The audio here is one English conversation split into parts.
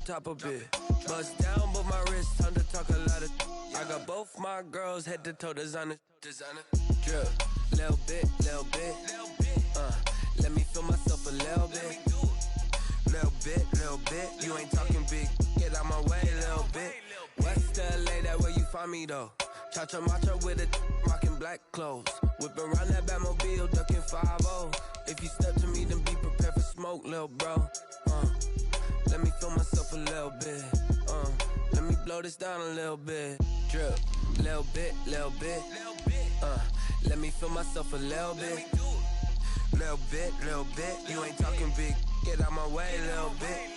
top of it. Bust down, but my wrist, time to talk a lot of. I got both my girls head to toe designer. Drip, little bit. Let me feel myself a little bit. Little bit. You ain't talking big. Get out my way, little bit. West LA, that where you find me though. Cha-cha matcha with a rockin' black clothes. Whip around that Batmobile, ducking 5-0. If you step to me, then be prepared for smoke, lil' bro. Let me feel myself a little bit. Let me blow this down a little bit. Drip, little bit. Let me feel myself a little bit. Little bit. You ain't talking big. Get out my way, little bit.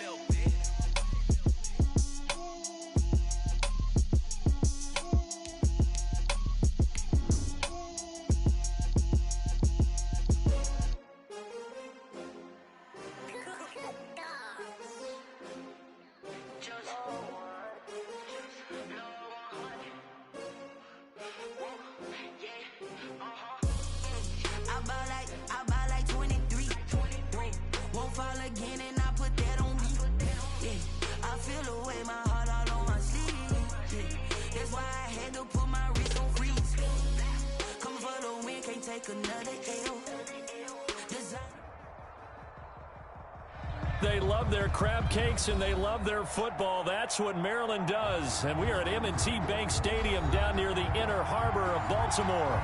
They love their crab cakes and they love their football. That's what Maryland does. And we are at M&T Bank Stadium down near the inner harbor of Baltimore.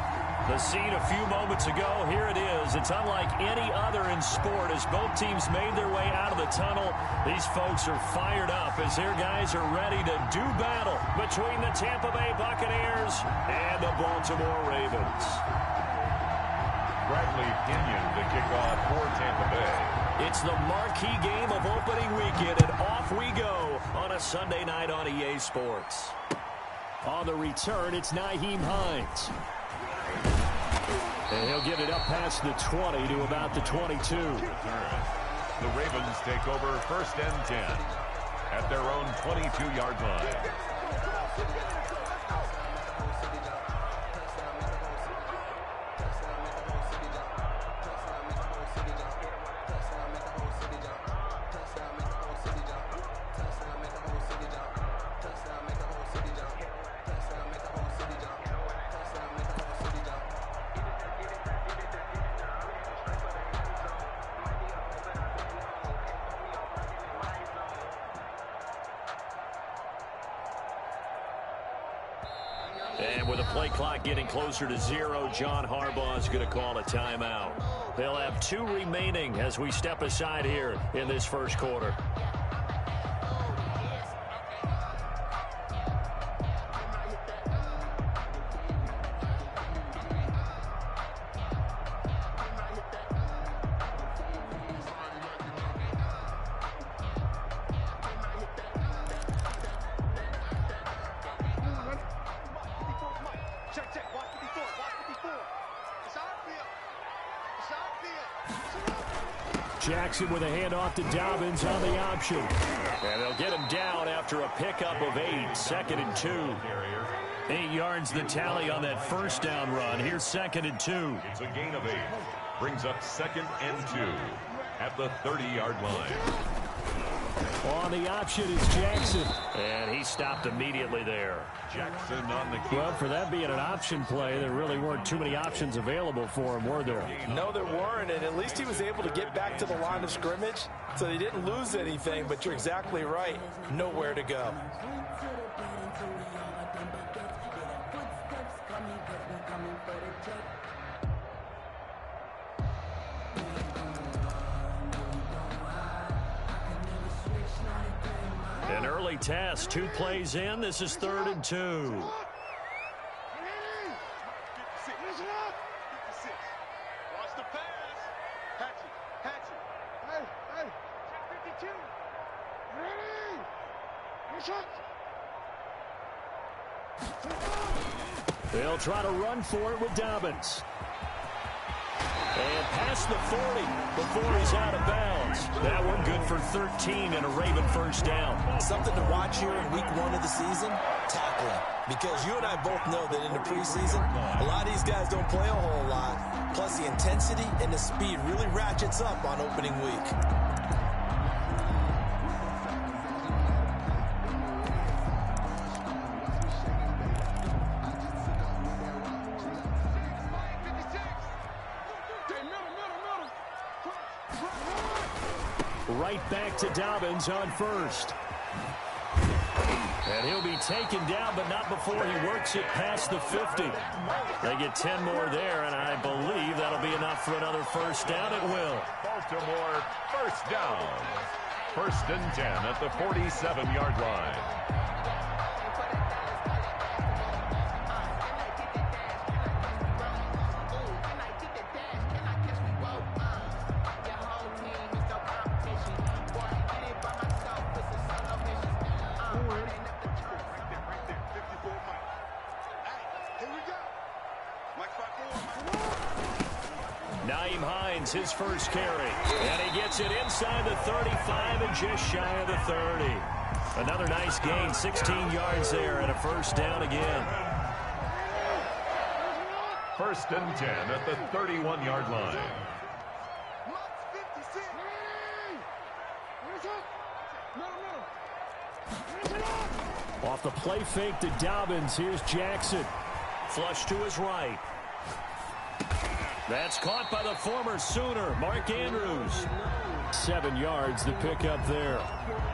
The scene a few moments ago, here it is. It's unlike any other in sport as both teams made their way out of the tunnel. These folks are fired up as their guys are ready to do battle between the Tampa Bay Buccaneers and the Baltimore Ravens. Bradley Pinion to kick off for Tampa Bay. It's the marquee game of opening weekend, and off we go on a Sunday night on EA Sports. On the return, it's Nyheim Hines. And he'll get it up past the 20 to about the 22. The Ravens take over 1st and 10 at their own 22-yard line. And with the play clock getting closer to 0, John Harbaugh is going to call a timeout. They'll have 2 remaining as we step aside here in this first quarter. Jackson with a handoff to Dobbins on the option. And they'll get him down after a pickup of 8, 2nd and 2. 8 yards the tally on that first down run. Here's 2nd and 2. It's a gain of 8. Brings up 2nd and 2 at the 30-yard line. On the option is Jackson. And he stopped immediately there. Jackson on the keeper. Well, for that being an option play, there really weren't too many options available for him, were there? No, there weren't, and at least he was able to get back to the line of scrimmage, so he didn't lose anything, but you're exactly right. Nowhere to go. An early test, 2 plays in. This is 3rd and 2. They'll try to run for it with Dobbins. And past the 40 before he's out of bounds. That one good for 13 and a Raven first down. Something to watch here in week 1 of the season, tackling. Because you and I both know that in the preseason, a lot of these guys don't play a whole lot. Plus the intensity and the speed really ratchets up on opening week. Right back to Dobbins on first. And he'll be taken down, but not before he works it past the 50. They get 10 more there, and I believe that'll be enough for another first down. It will. Baltimore first down. First and 10 at the 47-yard line. His first carry, and he gets it inside the 35 and just shy of the 30. Another nice gain, 16 yards there, and a first down again. First and 10 at the 31-yard line. Off the play fake to Dobbins, here's Jackson. Flush to his right. That's caught by the former Sooner, Mark Andrews. 7 yards to pick up there.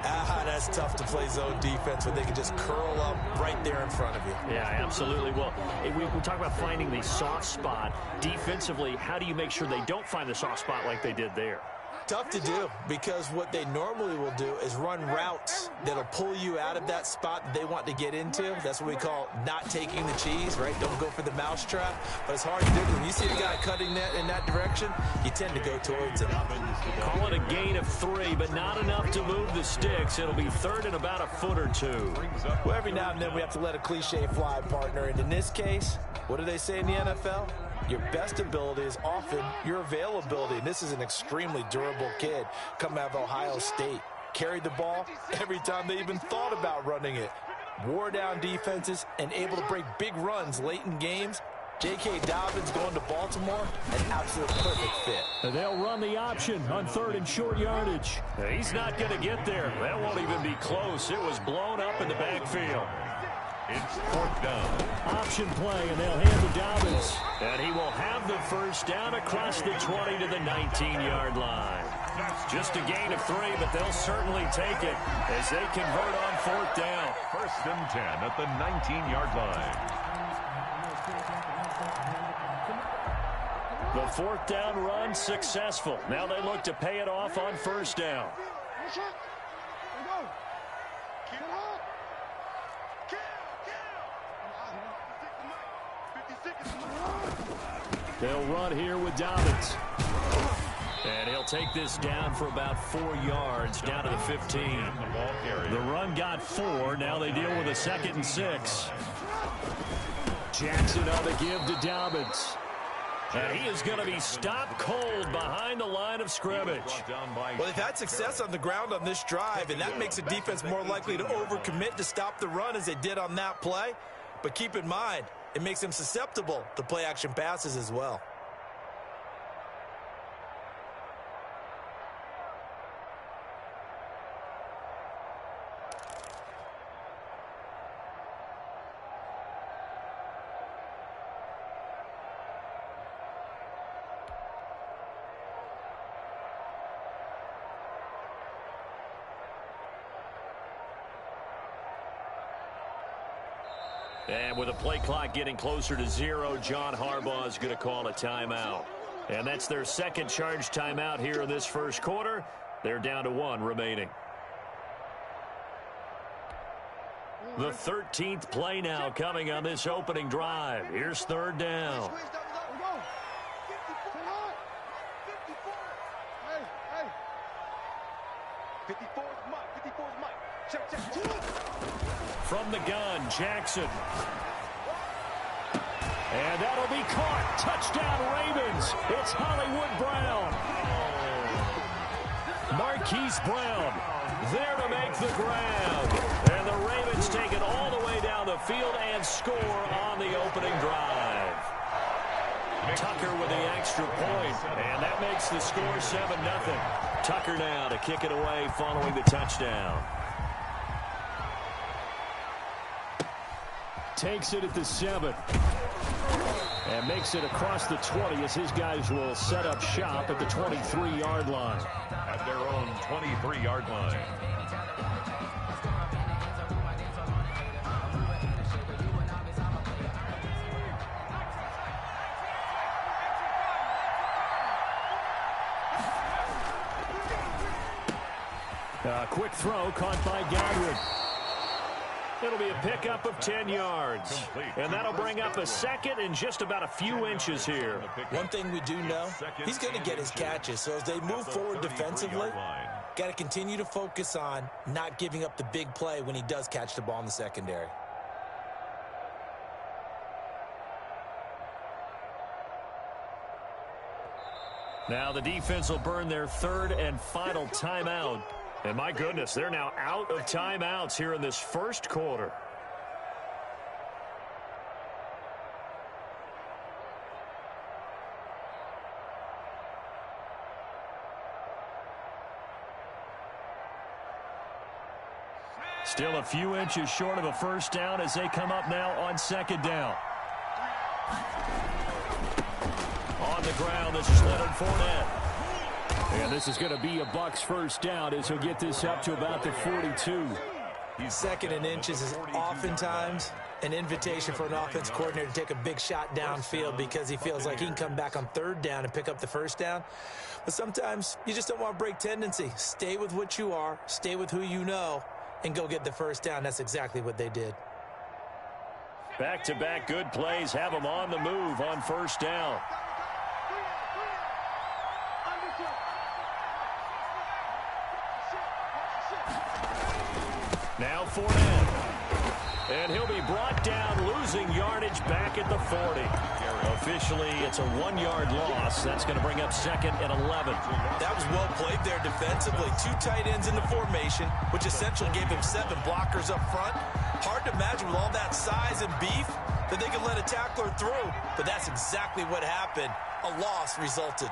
That's tough to play zone defense when they can just curl up right there in front of you. Yeah, absolutely. Well, we talk about finding the soft spot. Defensively, how do you make sure they don't find the soft spot like they did there? Tough to do, because what they normally will do is run routes that'll pull you out of that spot that they want to get into. That's what we call not taking the cheese, right? Don't go for the mousetrap. But it's hard to do. When you see a guy cutting that in that direction, you tend to go towards him. Call it a gain of 3, but not enough to move the sticks. It'll be third and about a foot or two. Well, every now and then we have to let a cliche fly, partner. And in this case, what do they say in the NFL? Your best ability is often your availability. And this is an extremely durable kid coming out of Ohio State. Carried the ball every time they even thought about running it. Wore down defenses and able to break big runs late in games. J.K. Dobbins going to Baltimore, an absolute perfect fit. And they'll run the option on third and short yardage. He's not going to get there. That won't even be close. It was blown up in the backfield. It's fourth down. Option play, and they'll hand to Dobbins. And he will have the first down across the 20 to the 19-yard line. Just a gain of 3, but they'll certainly take it as they convert on fourth down. First and 10 at the 19-yard line. The fourth down run successful. Now they look to pay it off on first down. They'll run here with Dobbins. And he'll take this down for about 4 yards, down to the 15. The run got 4. Now they deal with a 2nd and 6. Jackson on the give to Dobbins. And he is going to be stopped cold behind the line of scrimmage. Well, they've had success on the ground on this drive, and that makes the defense more likely to overcommit to stop the run as they did on that play. But keep in mind, it makes them susceptible to play-action passes as well. And with the play clock getting closer to 0, John Harbaugh is going to call a timeout. And that's their second charge timeout here in this first quarter. They're down to 1 remaining. The 13th play now coming on this opening drive. Here's third down. From the gun, Jackson. And that'll be caught. Touchdown, Ravens. It's Hollywood Brown. Marquise Brown there to make the grab. And the Ravens take it all the way down the field and score on the opening drive. Tucker with the extra point, and that makes the score 7-0. Tucker now to kick it away following the touchdown. Takes it at the 7. And makes it across the 20 as his guys will set up shop at the 23-yard line. At their own 23-yard line. Quick throw caught by Godwin. It'll be a pickup of 10 yards. And that'll bring up a second and just about a few inches here. One thing we do know, he's going to get his catches. So as they move forward defensively, got to continue to focus on not giving up the big play when he does catch the ball in the secondary. Now the defense will burn their third and final timeout. And my goodness, they're now out of timeouts here in this first quarter. Still a few inches short of a first down as they come up now on second down. On the ground, this is Leonard Fournette. And this is going to be a Bucs first down as he'll get this up to about the 42. Second and inches is oftentimes an invitation for an offense coordinator to take a big shot downfield because he feels like he can come back on third down and pick up the first down. But sometimes you just don't want to break tendency. Stay with what you are, stay with who you know, and go get the first down. That's exactly what they did. Back-to-back good plays have them on the move on first down. Now Fournette. And he'll be brought down, losing yardage back at the 40. Officially, it's a 1-yard loss. That's going to bring up second and 11. That was well played there defensively. 2 tight ends in the formation, which essentially gave him 7 blockers up front. Hard to imagine with all that size and beef that they could let a tackler through. But that's exactly what happened. A loss resulted.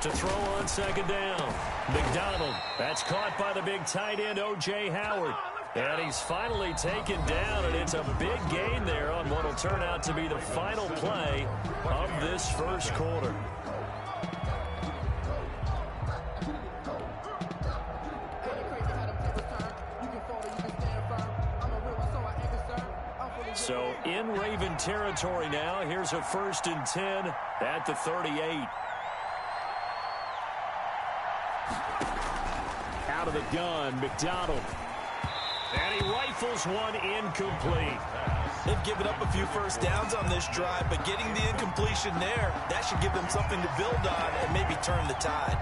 To throw on second down. McDonald. That's caught by the big tight end, O.J. Howard. And he's finally taken down, and it's a big gain there on what will turn out to be the final play of this first quarter. So in Raven territory now. Here's a 1st and 10 at the 38. Out of the gun, McDonald. And he rifles one incomplete. They've given up a few first downs on this drive, but getting the incompletion there, that should give them something to build on and maybe turn the tide.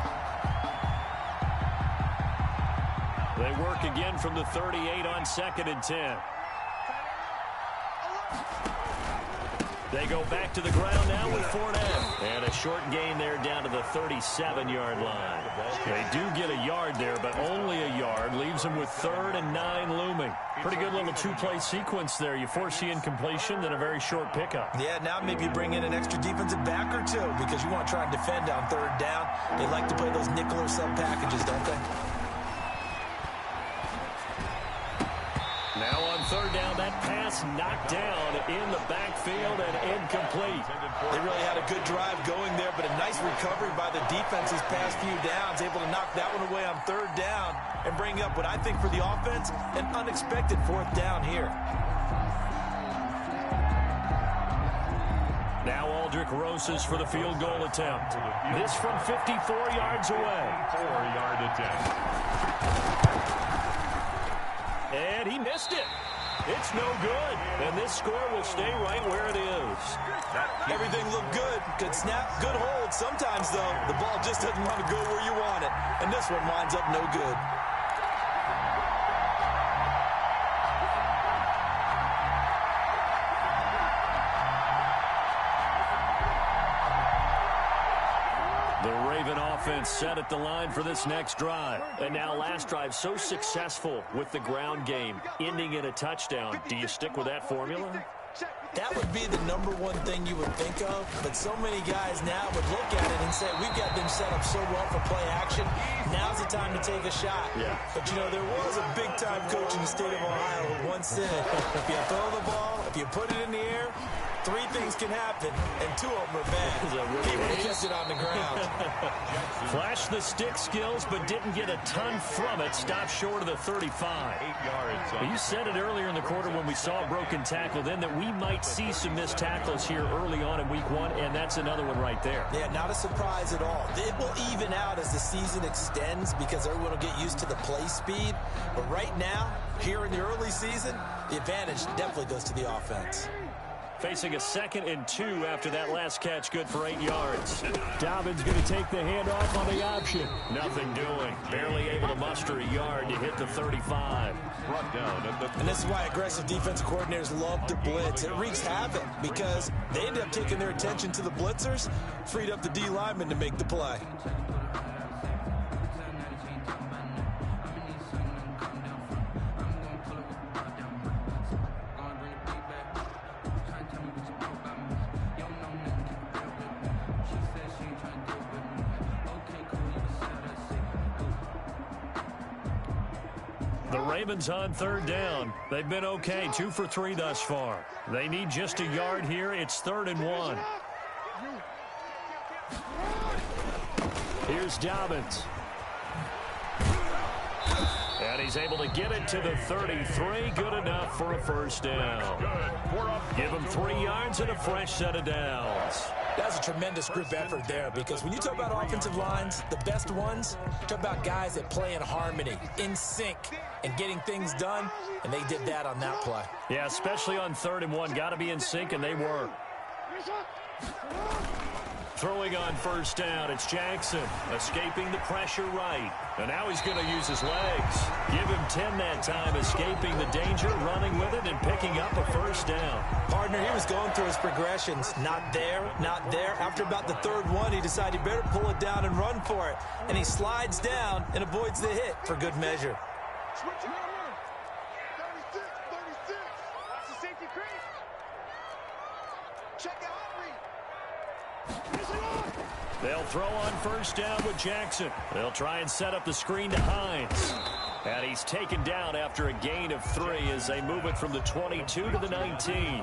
They work again from the 38 on 2nd and 10. They go back to the ground now with Fournette. And a short gain there down to the 37-yard line. They do get a yard there, but only a yard. Leaves them with 3rd and 9 looming. Pretty good little 2-play sequence there. You force the incompletion, then a very short pickup. Yeah, now maybe you bring in an extra defensive back or two because you want to try and defend on 3rd down. They like to play those nickel or sub packages, don't they? Now on 3rd down, that pass knocked down in the backfield and incomplete. They really had a good drive going there, but a nice recovery by the defense these past few downs, able to knock that one away on 3rd down and bring up what I think for the offense, an unexpected 4th down here. Now Aldrick Rosas for the field goal attempt. This from 54 yards away. 4-yard attempt. And he missed it. It's no good. And this score will stay right where it is. Everything looked good. Good snap, good hold. Sometimes, though, the ball just doesn't want to go where you want it. And this one winds up no good. Offense set at the line for this next drive. And now last drive so successful with the ground game, ending in a touchdown. Do you stick with that formula? That would be the #1 thing you would think of, but so many guys now would look at it and say, we've got them set up so well for play action. Now's the time to take a shot. Yeah. But, you know, there was a big-time coach in the state of Ohio who once said, if you throw the ball, if you put it in the air, 3 things can happen, and 2 of them are bad. He would have kept it on the ground. Flashed the stick skills, but didn't get a ton from it. Stopped short of the 35. 8 yards. You said it earlier in the quarter when we saw a broken tackle then that we might see some missed tackles here early on in week 1, and that's another one right there. Yeah, not a surprise at all. It will even out as the season extends because everyone will get used to the play speed. But right now, here in the early season, the advantage definitely goes to the offense. Facing a 2nd and 2 after that last catch, good for 8 yards. Dobbins going to take the handoff on the option. Nothing doing. Barely able to muster a yard to hit the 35. Brought down at the... And this is why aggressive defensive coordinators love to blitz. It wreaks havoc because they end up taking their attention to the blitzers, freed up the D lineman to make the play. The Ravens on 3rd down. They've been okay, 2 for 3 thus far. They need just a yard here. It's 3rd and 1. Here's Dobbins. And he's able to get it to the 33. Good enough for a first down. Give him 3 yards and a fresh set of downs. That's a tremendous group effort there because when you talk about offensive lines, the best ones, talk about guys that play in harmony, in sync, and getting things done, and they did that on that play. Yeah, especially on 3rd and 1. Got to be in sync, and they were. Throwing on first down, it's Jackson, escaping the pressure right. And now he's going to use his legs. Give him 10 that time, escaping the danger, running with it, and picking up a first down. Partner, he was going through his progressions. Not there, not there. After about the 3rd one, he decided he better pull it down and run for it. And he slides down and avoids the hit for good measure. Switch it around. 36, 36. That's the safety crease. Check out Henry. They'll throw on first down with Jackson. They'll try and set up the screen to Hines. And he's taken down after a gain of 3 as they move it from the 22 to the 19.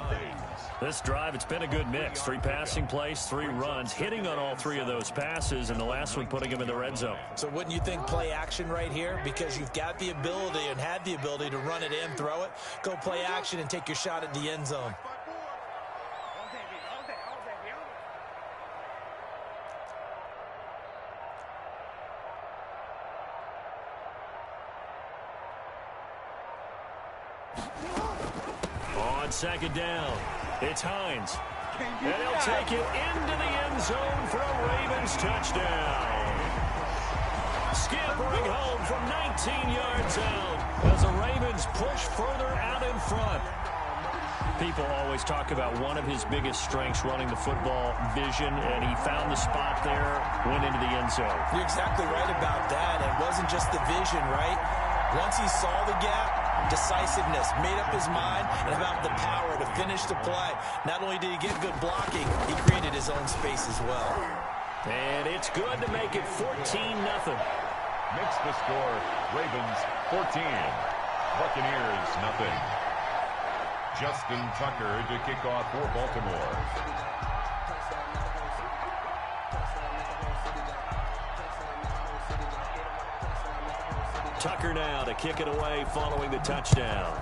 This drive, it's been a good mix. 3 passing plays, 3 runs, hitting on all 3 of those passes, and the last one putting him in the red zone. So wouldn't you think play action right here? Because you've got the ability and had the ability to run it in, throw it, go play action, and take your shot at the end zone. On 2nd down, it's Hines. And he'll take it into the end zone for a Ravens touchdown. Scampering home from 19 yards out as the Ravens push further out in front. People always talk about one of his biggest strengths, running the football, vision, and he found the spot there, went into the end zone. You're exactly right about that. It wasn't just the vision, right? Once he saw the gap, decisiveness, made up his mind, and about the power to finish the play. Not only did he get good blocking, he created his own space as well. And it's good to make it 14-0. Makes the score Ravens 14, Buccaneers nothing. Justin Tucker to kick off for Baltimore. Tucker now to kick it away following the touchdown.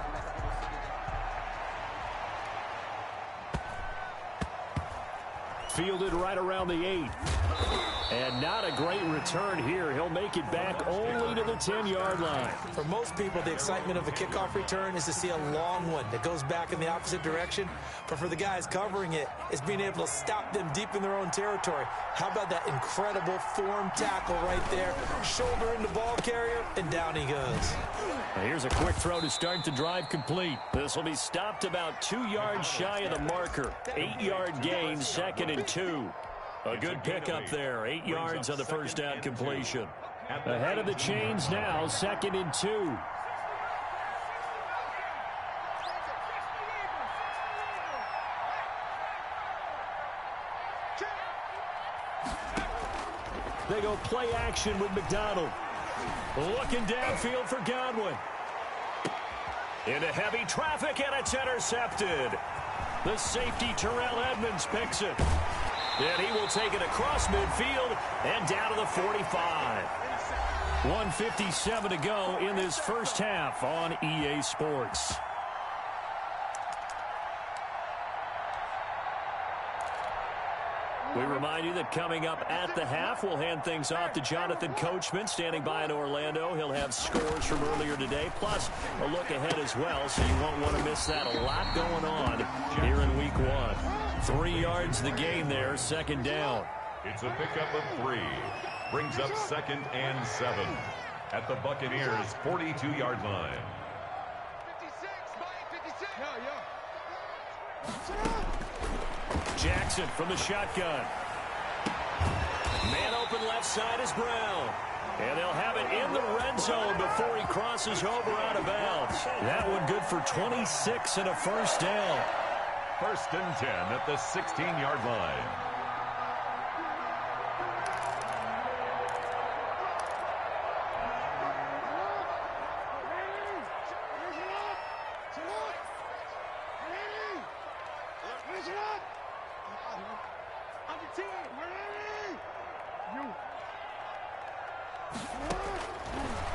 Fielded right around the 8. And not a great return here. He'll make it back only to the 10-yard line. For most people, the excitement of a kickoff return is to see a long one that goes back in the opposite direction. But for the guys covering it, it's being able to stop them deep in their own territory. How about that incredible form tackle right there? Shoulder in the ball carrier, and down he goes. And here's a quick throw to start the drive complete. This will be stopped about 2 yards shy of the marker. 8-yard gain, 2nd and 2. A good pickup there, 8 yards on the first down completion. Ahead of the chains now, 2nd and 2. They go play action with McDonald. Looking downfield for Godwin. Into heavy traffic, and it's intercepted. The safety, Terrell Edmonds, picks it. And he will take it across midfield and down to the 45. 1:57 to go in this first half on EA Sports. We remind you that coming up at the half, we'll hand things off to Jonathan Coachman, standing by in Orlando. He'll have scores from earlier today, plus a look ahead as well, so you won't want to miss that. A lot going on here in Week 1. 3 yards the gain there, second down. It's a pickup of 3. Brings up 2nd and 7 at the Buccaneers' 42-yard line. 56, Mike, 56. Jackson from the shotgun. Man open left side is Brown. And they'll have it in the red zone before he crosses over out of bounds. That one good for 26 and a first down. 1st and 10 at the 16-yard line.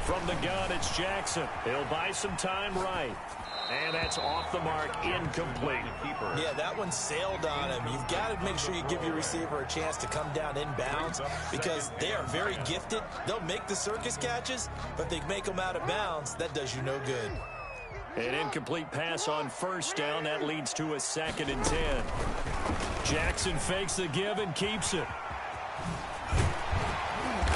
From the gun, it's Jackson. He'll buy some time right. And that's off the mark, incomplete. Yeah, that one sailed on him. You've got to make sure you give your receiver a chance to come down inbounds because they are very gifted. They'll make the circus catches, but if they make them out of bounds, that does you no good. An incomplete pass on first down. That leads to a 2nd and 10. Jackson fakes the give and keeps it.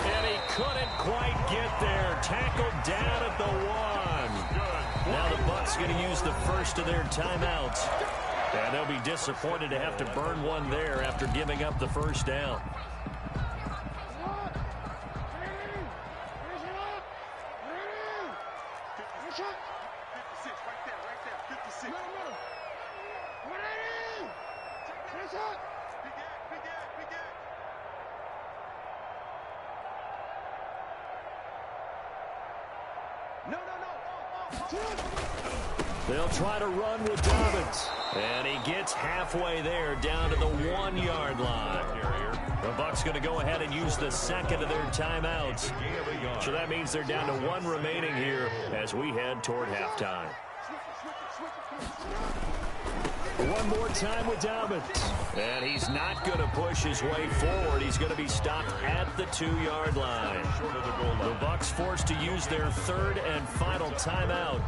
And he couldn't quite get there. Tackled down at the 1. Now the Bucs going to use the first of their timeouts. And they'll be disappointed to have to burn one there after giving up the first down. They'll try to run with Dobbins. And he gets halfway there down to the 1-yard line. The Bucs going to go ahead and use the second of their timeouts. So that means they're down to 1 remaining here as we head toward halftime. One more time with Dobbins. And he's not going to push his way forward. He's going to be stopped at the 2-yard line. The Bucs forced to use their 3rd and final timeout.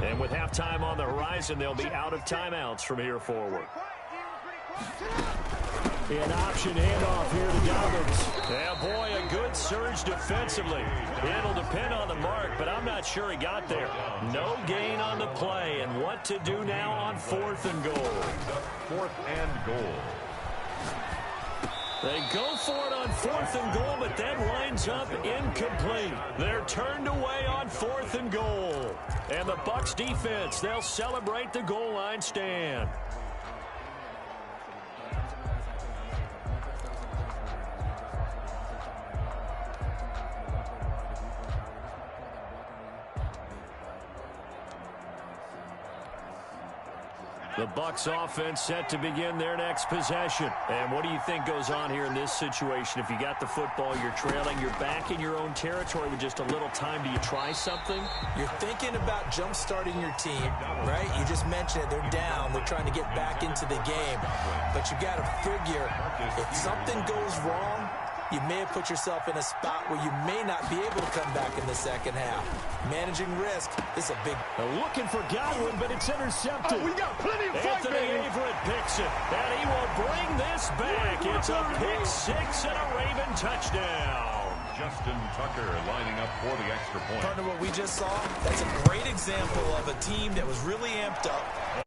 And with halftime on the horizon, they'll be out of timeouts from here forward. An option handoff here to Dobbins. Yeah, boy, a good surge defensively. It'll depend on the mark, but I'm not sure he got there. No gain on the play, and what to do now on 4th and goal. 4th and goal. They go for it on 4th and goal, but that winds up incomplete. They're turned away on 4th and goal. And the Bucs defense, they'll celebrate the goal line stand. The Bucs offense set to begin their next possession. And what do you think goes on here in this situation? If you got the football, you're trailing, you're back in your own territory with just a little time. Do you try something? You're thinking about jump-starting your team, right? You just mentioned it. They're down. They're trying to get back into the game. But you got to figure if something goes wrong, you may have put yourself in a spot where you may not be able to come back in the second half. Managing risk is a big... Looking for Godwin, but it's intercepted. We got plenty of fight, Anthony baby. Averett picks it, and he will bring this back. It's a pick 6 and a Raven touchdown. Justin Tucker lining up for the extra point. Partner, what we just saw, that's a great example of a team that was really amped up.